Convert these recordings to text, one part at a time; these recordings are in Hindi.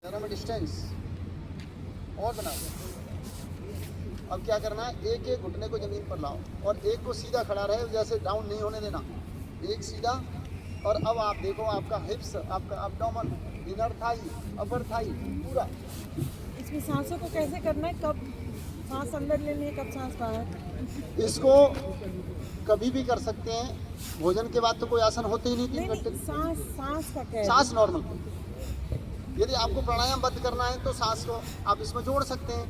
पैरामिड डिस्टेंस और बनाओ। अब क्या करना है, एक एक घुटने को जमीन पर लाओ और एक को सीधा खड़ा रहे, जैसे डाउन नहीं होने देना, एक सीधा। और अब आप देखो आपका हिप्स, आपका एब्डोमेन, इनर थाई, अपर थाई पूरा। इसमें सांसों को कैसे करना है, कब सांस अंदर लेनी है, कब सांस बाहर? इसको कभी भी कर सकते हैं, भोजन के बाद तो कोई आसन होते ही नहीं 3 घंटे। सांस का क्या है? सांस नॉर्मल। यदि आपको प्राणायाम बंद करना है तो सांस को आप इसमें जोड़ सकते हैं।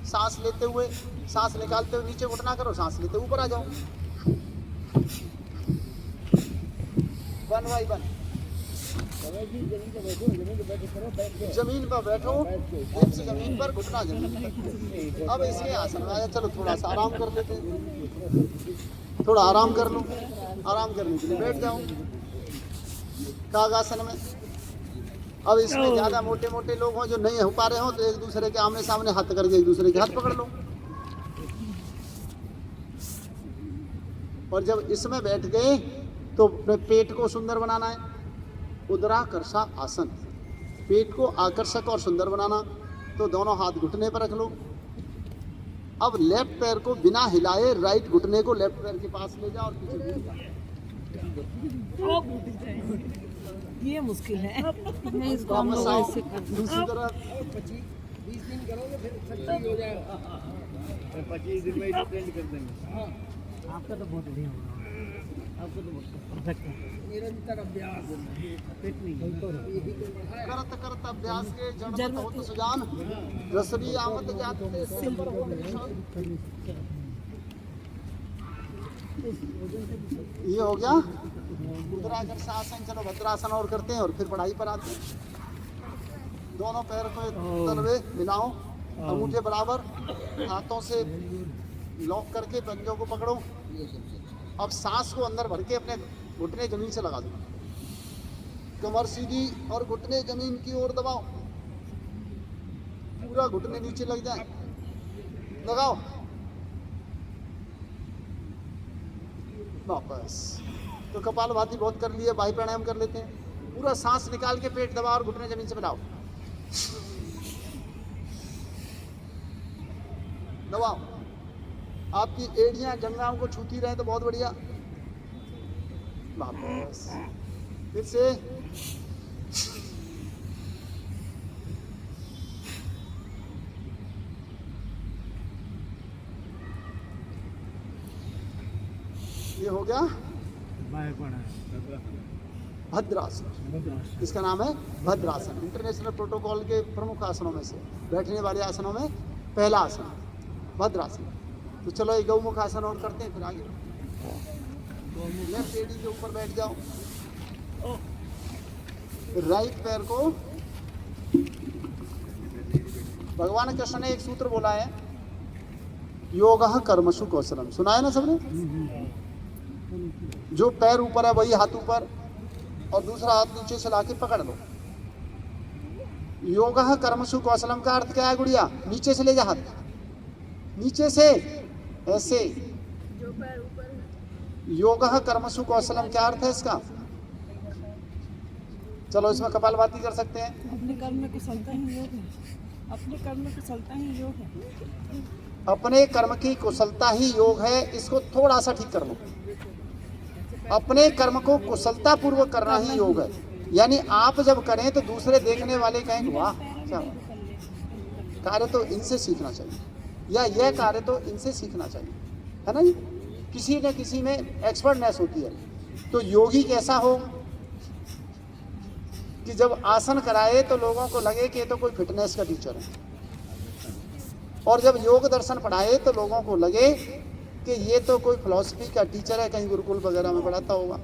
सांस लेते हुए, सांस निकालते हुए नीचे घुटना करो, सांस लेते हुए ऊपर आ जाओ। 1 by 1। जमीन पर बैठो, हिप्स जमीन पर, घुटना जमीन पर। अब इसके आसन में आया, चलो थोड़ा सा आराम कर लेते हैं, थोड़ा आराम कर लो। आराम करने के लिए बैठ जाओ कागासन में। अब इसमें ज़्यादा मोटे मोटे लोग हों जो नहीं हो पा रहे हो तो एक दूसरे के आमने सामने हाथ करके एक दूसरे के हाथ पकड़ लो। और जब इसमें बैठ गए तो पेट को सुंदर बनाना है, उदराकर्षा आसन। पेट को आकर्षक और सुंदर बनाना, तो दोनों हाथ घुटने पर रख लो। अब लेफ्ट पैर को बिना हिलाए राइट घुटने को लेफ्ट पैर के पास ले जाओ और पीछे घूम जाओ। ये मुश्किल है। मैं इसको दूसरी तरफ 20 दिन करोगे फिर सक्सेस हो जाएगा। 25 दिन में ट्रेंड कर देंगे। आपका तो बहुत बढ़िया होगा, आपको तो बहुत परफेक्ट है। निरंतर अभ्यास करत करत अभ्यास के जड़ होत सुजान, रसरी आमद जाते सिमर हो निशान। ये हो गया उदराकर्षा आसन। चलो भद्रासन और करते हैं और फिर पढ़ाई पर आते हैं। दोनों पैर को तलवे मिलाओ, अंगूठे बराबर, हाथों से लॉक करके पंजों को पकड़ो। अब सांस को अंदर भर के अपने घुटने जमीन से लगा दो, कमर सीधी और घुटने जमीन की ओर दबाओ, पूरा घुटने नीचे लग जाए, लगाओ वापस। तो कपालभाति बहुत कर लिए, बाह्य प्राणायाम कर लेते हैं। पूरा सांस निकाल के पेट दबाओ और घुटने जमीन से मिलाओ, दबाओ। आपकी एड़ियां जंघाओं को छूती रहे तो बहुत बढ़िया। वापस फिर से ये हो गया भद्रासन। इसका नाम है भद्रासन, इंटरनेशनल प्रोटोकॉल के प्रमुख आसनों में से, बैठने वाले आसनों में पहला आसन भद्रासन। तो चलो ये गौमुख आसन और करते हैं, फिर आगे। लेफ्ट एडी के ऊपर बैठ जाओ, राइट पैर को, भगवान कृष्ण ने एक सूत्र बोला है, योगः कर्मसु कौशलम। सुना है ना सबने? जो पैर ऊपर है वही हाथ ऊपर, और दूसरा हाथ नीचे से लाके पकड़ लो। योगः कर्मसु कौशलम का अर्थ क्या है गुड़िया? नीचे से ले जा हाथ, नीचे से ऐसे। योगः कर्मसु कौशलम क्या अर्थ है इसका? चलो इसमें कपालभाति कर सकते हैं। अपने कर्म में कुशलता ही योग है। अपने कर्म में कुशलता ही योग है। अपने कर्म की कुशलता ही योग है। इसको थोड़ा सा ठीक कर लो। अपने कर्म को कुशलता पूर्वक करना ही योग है। यानी आप जब करें तो दूसरे देखने वाले कहेंगे वाह क्या कार्य, तो इनसे सीखना चाहिए, या यह कार्य तो इनसे सीखना चाहिए, है ना जी? किसी न किसी में एक्सपर्टनेस होती है। तो योगी कैसा हो कि जब आसन कराए तो लोगों को लगे कि ये तो कोई फिटनेस का टीचर है, और जब योग दर्शन पढ़ाए तो लोगों को लगे कि ये तो कोई फिलॉसफी का टीचर है, कहीं गुरुकुल वगैरह में पढ़ाता होगा।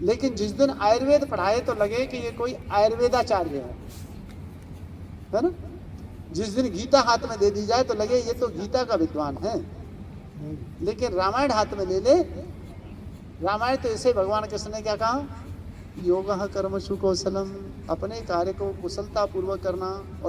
लेकिन जिस दिन आयुर्वेद पढ़ाए तो लगे कि ये कोई आयुर्वेदाचार्य है ना? जिस दिन गीता हाथ में दे दी जाए तो लगे ये तो गीता का विद्वान है। लेकिन रामायण हाथ में ले ले, रामायण तो इसे भगवान कृष्ण ने क्या कहा? योगः कर्मसु कौशलम, अपने कार्य को कुशलता पूर्वक करना। और